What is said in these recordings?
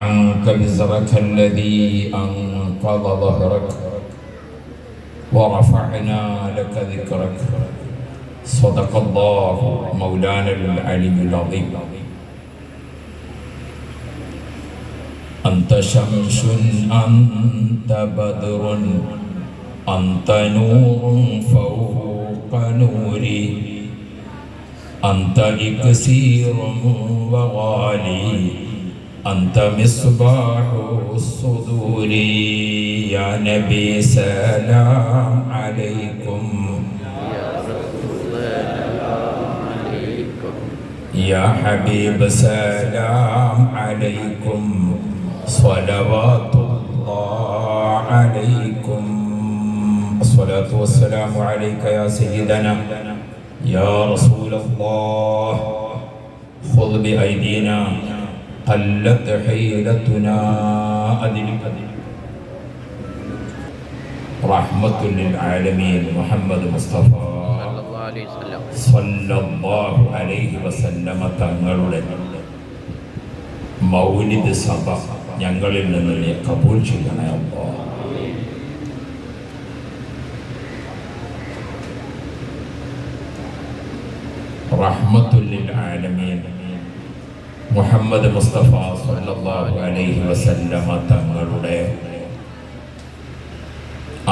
عنك وزرك الذي أنقض ظهرك ورفعنا لك ذكرك صدق الله مولانا العلي العظيم. أنت شمس أنت بدر أنت نور فوق نوري أنت إكسير وغالي أنت مصباح الصدور. يا نبي سلام عليكم يا حبيب سلام عليكم صلوات الله عليكم. الصلاة والسلام عليك يا سيدنا يا رسول الله. خذ بأيدينا قلت حيلتنا أدرك رحمة للعالمين محمد مصطفى സല്ലല്ലാഹു അലൈഹി വസല്ലമ തങ്ങളുടെ മൗലിദ് സഭ ഞങ്ങളിൽ നിന്ന് നീ കബൂൽ ചെയ്യണേ അല്ലാഹ്. റഹ്മത്തുൽ ലിൽ ആലമീൻ മുഹമ്മദ് മുസ്തഫ സല്ലല്ലാഹു അലൈഹി വസല്ലമ തങ്ങളുടെ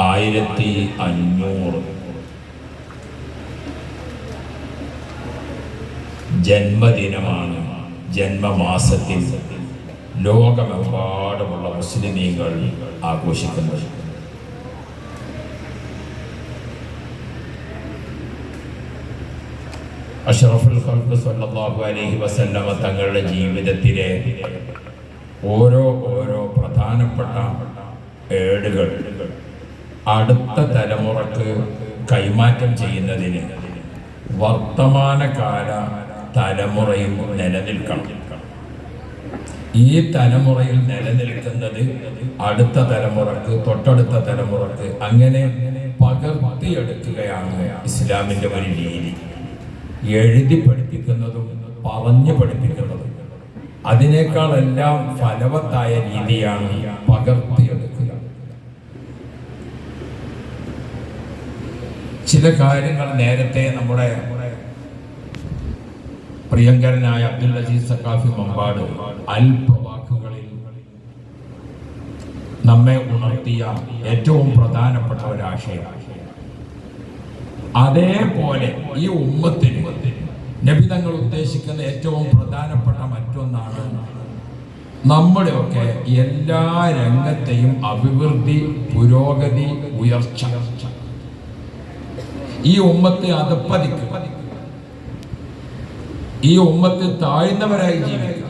1500 ജന്മദിനമാണ് ജന്മമാസത്തിൽ ലോകമെമ്പാടുമുള്ള മുസ്ലിമീങ്ങൾ ആഘോഷിക്കുന്നത്. അഷ്റഫുൽ ഖൽഖ് സല്ലല്ലാഹു അലൈഹി വസല്ലമ തങ്ങളുടെ ജീവിതത്തിലെ ഓരോ പ്രധാനപ്പെട്ട ഏടുകൾ അടുത്ത തലമുറക്ക് കൈമാറ്റം ചെയ്യുന്നതിന് വർത്തമാനകാല തലമുറയിൽ നിലനിൽക്കണം. ഈ തലമുറയിൽ നിലനിൽക്കുന്നത് അടുത്ത തലമുറക്ക്, തൊട്ടടുത്ത തലമുറക്ക് അങ്ങനെ പകർത്തിയെടുക്കുകയാണ് ഇസ്ലാമിൻ്റെ ഒരു രീതി. എഴുതി പഠിപ്പിക്കുന്നതും പറഞ്ഞു പഠിപ്പിക്കുന്നതും അതിനേക്കാളെല്ലാം ഫലവത്തായ രീതിയാണ് പകർത്തിയെടുക്കുക. ചില കാര്യങ്ങൾ നേരത്തെ നമ്മുടെ പ്രിയങ്കരനായ അബ്ദുൽ അസീസ് സഖാഫി മമ്പാട് അല്പവാക്കുകളിൽ നമ്മെ ഉണർത്തിയ ഏറ്റവും പ്രധാനപ്പെട്ട ഒരാശയം. അതേപോലെ ഈ ഉമ്മത്തിന് നബി തങ്ങൾ ഉദ്ദേശിക്കുന്ന ഏറ്റവും പ്രധാനപ്പെട്ട മറ്റൊന്നാണ് നമ്മുടെയൊക്കെ എല്ലാ രംഗത്തെയും അഭിവൃദ്ധി, പുരോഗതി, ഉയർച്ച. ഈ ഉമ്മത്തെ അധപ്പതിക്കുക, ഈ ഉമ്മത്ത് താഴ്ന്നവരായി ജീവിക്കുക,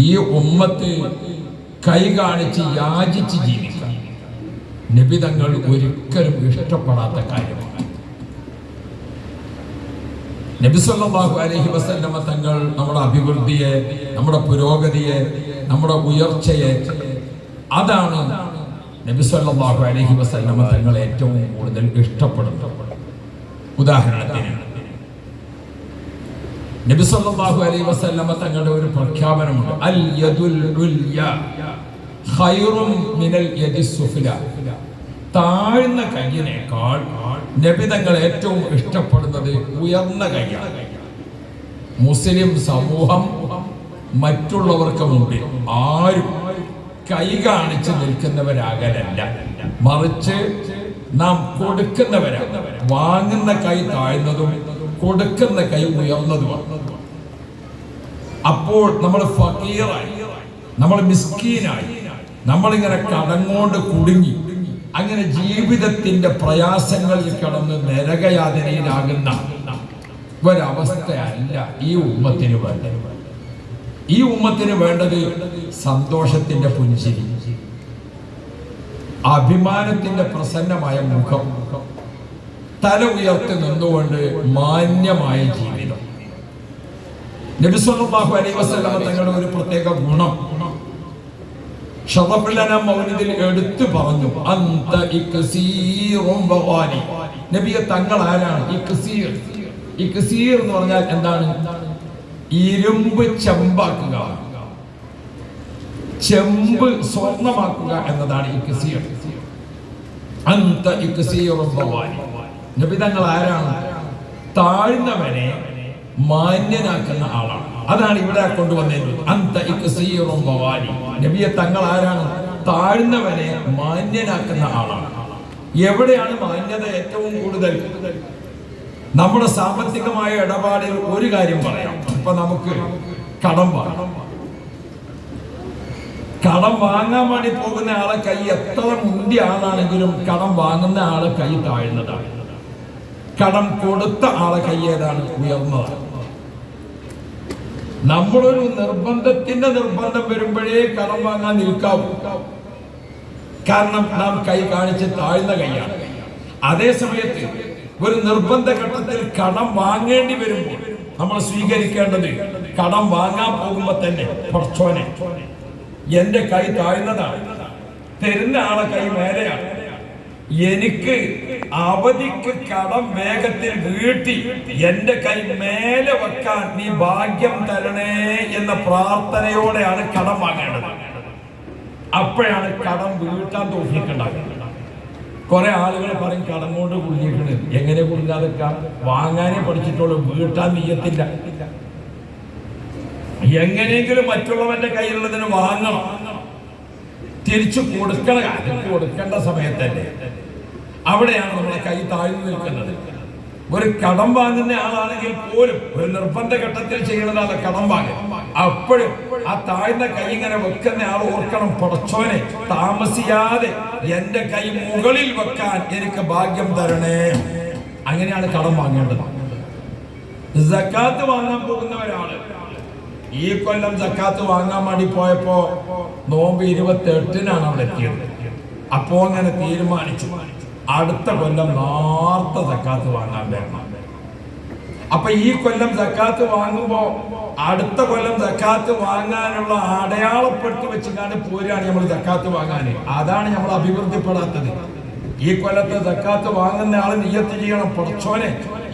ഈ ഉമ്മത്ത് കൈ കാണിച്ച് യാചിച്ച് ജീവിക്കുക നബി തങ്ങൾ ഒരിക്കലും ഇഷ്ടപ്പെടാത്ത കാര്യമാണ്. നബി സല്ലല്ലാഹു അലൈഹി വസല്ലമ തങ്ങൾ നമ്മുടെ അഭിവൃദ്ധിയെ, നമ്മുടെ പുരോഗതിയെ, നമ്മുടെ ഉയർച്ചയെ, അതാണ് നബി സല്ലല്ലാഹു അലൈഹി വസല്ലമ തങ്ങൾ ഏറ്റവും കൂടുതൽ ഇഷ്ടപ്പെടുന്നത്. ഉദാഹരണത്തിന് നബി സല്ലല്ലാഹു അലൈഹി വസല്ലമ തങ്ങളുടെ ഒരു പ്രഖ്യാപനമുണ്ട്, അൽ യദുൽ ഉൽയ ഖൈറും മിനൽ യദിസ് സുഫ്ല. താഴ്ന്ന കൈയിനേക്കാൾ നബി തങ്ങൾ ഏറ്റവും ഇഷ്ടപ്പെടുന്നത് ഉയർന്ന കൈയാണ്. മുസ്ലിം സമൂഹം മറ്റുള്ളവർക്ക് മുമ്പിൽ ആരും കൈ കാണിച്ച് നിൽക്കുന്നവരാകലല്ല, മറിച്ച് നാം കൊടുക്കുന്നവരാണ്. വാങ്ങുന്ന കൈ താഴ്ന്നതും കൊടുക്കുന്ന കൈ ഉയർന്നതുമാണ്. അപ്പോൾ നമ്മൾ ഫക്കീറായി, നമ്മൾ മിസ്കീനായി, നമ്മളിങ്ങനെ കടങ്ങോണ്ട് കുടുങ്ങി അങ്ങനെ ജീവിതത്തിന്റെ പ്രയാസങ്ങളിൽ കടന്ന് നരകയാതനയിലാകുന്ന ഒരവസ്ഥയല്ല ഈ ഉമ്മത്തിന് വേണ്ടത്. ഈ ഉമ്മത്തിന് വേണ്ടത് സന്തോഷത്തിന്റെ പുഞ്ചിരി, അഭിമാനത്തിന്റെ പ്രസന്നമായ മുഖം, തല ഉയർത്തി നിന്നുകൊണ്ട് മാന്യമായ ജീവിതം. നബി സല്ലല്ലാഹു അലൈഹി വസല്ലം തങ്ങളുടെ ഒരു പ്രത്യേക ഗുണം ശറഫുൽ അനാം മൗലിദിൽ എടുത്തു പറഞ്ഞു, അന്ത ഇക്സീറും വഗാനി. നബിയെ തങ്ങൾ ആരാണ്? ഇക്സീർ. ഇക്സീർ എന്ന് പറഞ്ഞാൽ എന്താണ്? ഇരുമ്പ് ചെമ്പാക്കുക. ചെമ്പ് സ്വർണമാക്കുക എന്നതാണ് ഇക്സീർ. അന്ത ഇക്സീറും ബവാനി. നബി തങ്ങൾ ആരാണ്? താഴ്ന്നവനെ മാന്യനാക്കുന്ന ആളാണ്. അതാണ് ഇവിടെ കൊണ്ടുവന്നത്. അന്ത ഇക്സീറും ബവാനി. നബിയെ തങ്ങൾ ആരാണ്? താഴ്ന്നവനെ മാന്യനാക്കുന്ന ആളാണ്. എവിടെയാണ് മാന്യത ഏറ്റവും കൂടുതൽ? നമ്മുടെ സാമ്പത്തികമായ ഇടപാടിൽ ഒരു കാര്യം പറയാം. ഇപ്പൊ നമുക്ക് കടം വാങ്ങാൻ വേണ്ടി പോകുന്ന ആളെ കൈ എത്ര മുന്തിയ ആളാണെങ്കിലും കടം വാങ്ങുന്ന ആളെ കൈ താഴ്ന്നതാണ്. കടം കൊടുത്ത ആളെ കൈ ഏതാണ്? ഉയർന്നതാണ്. നമ്മളൊരു നിർബന്ധം വരുമ്പോഴേ കടം വാങ്ങാൻ നിൽക്കാവൂ. കാരണം നാം കൈ കാണിച്ച് താഴ്ന്ന കൈയാണ്. അതേ സമയത്ത് ഒരു നിർബന്ധ ഘട്ടത്തിൽ കടം വാങ്ങേണ്ടി വരുമ്പോൾ നമ്മൾ സ്വീകരിക്കേണ്ടത്, കടം വാങ്ങാൻ പോകുമ്പോ തന്നെ പടച്ചോനെ എന്റെ കൈ താഴ്ന്നതാണ്, തരുന്ന ആളെ കൈ മേലെയാണ്, എനിക്ക് അവധിക്ക് കടം വേഗത്തിൽ വീട്ടി എന്റെ കൈ മേലെ വെക്കാൻ നീ ഭാഗ്യം തരണേ എന്ന പ്രാർത്ഥനയോടെയാണ് കടം വാങ്ങേണ്ടത്. അപ്പോഴാണ് കടം വീട്ടാൻ തോന്നിയിട്ടുണ്ടാകുന്നത്. കുറെ ആളുകൾ പറയും കടം കൊണ്ട് കുടുങ്ങിയിട്ടുണ്ട്. എങ്ങനെ കുടുങ്ങാതൊക്കെ? വാങ്ങാനേ പഠിച്ചിട്ടുള്ളൂ, വീട്ടാൻ നീയത്തില്ല. എങ്ങനെയെങ്കിലും മറ്റുള്ളവന്റെ കയ്യിലുള്ളതിന് വാങ്ങണം, തിരിച്ചു കൊടുക്കണം. അത് കൊടുക്കേണ്ട സമയത്തല്ലേ. അവിടെയാണ് നമ്മളെ കൈ താഴ്ന്നു നിൽക്കുന്നത്. ഒരു കടം വാങ്ങുന്ന ആളാണെങ്കിൽ പോലും ഒരു നിർബന്ധ ഘട്ടത്തിൽ ചെയ്യണതാണ് കടം വാങ്ങൽ. അപ്പോഴും ആ താഴ്ന്ന കൈ ഇങ്ങനെ വെക്കുന്ന ആൾ ഓർക്കണം, പടച്ചോനെ താമസിയാതെ എന്റെ കൈ മുകളിൽ വെക്കാൻ എനിക്ക് ഭാഗ്യം തരണേ. അങ്ങനെയാണ് കടം വാങ്ങേണ്ടത്. സക്കാത്ത് വാങ്ങാൻ പോകുന്ന ഒരാള് ഈ കൊല്ലം സക്കാത്ത് വാങ്ങാൻ വേണ്ടി പോയപ്പോ നോമ്പ് 28-നാണ് അവിടെ എത്തിയത്. അപ്പോ അങ്ങനെ തീരുമാനിച്ചു, അടുത്ത കൊല്ലം നേരത്തെ സക്കാത്ത് വാങ്ങാൻ വരണം. അപ്പൊ ഈ കൊല്ലം സക്കാത്ത് വാങ്ങുമ്പോ അടുത്ത കൊല്ലം സക്കാത്ത് വാങ്ങാനുള്ള അടയാളപ്പെടുത്തി വെച്ചിട്ടാണ് പോരാണ് നമ്മൾ സക്കാത്ത് വാങ്ങാൻ. അതാണ് നമ്മൾ അഭിവൃദ്ധിപ്പെടാത്തത്. ഈ കൊല്ലത്തെ സക്കാത്ത് വാങ്ങുന്ന ആള് നിയ്യത്ത് ചെയ്യണം, പടച്ചോനെ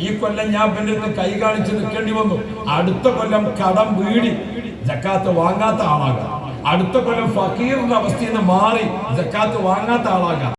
ഈ കൊല്ലം ഞാൻ പിന്നെ കൈ കാണിച്ച് നിൽക്കേണ്ടി വന്നു, അടുത്ത കൊല്ലം കടം വീടി സക്കാത്ത് വാങ്ങാത്ത ആളാകാം, അടുത്ത കൊല്ലം ഫക്കീറിന്റെ അവസ്ഥയിൽ നിന്ന് മാറി സക്കാത്ത് വാങ്ങാത്ത ആളാകാം.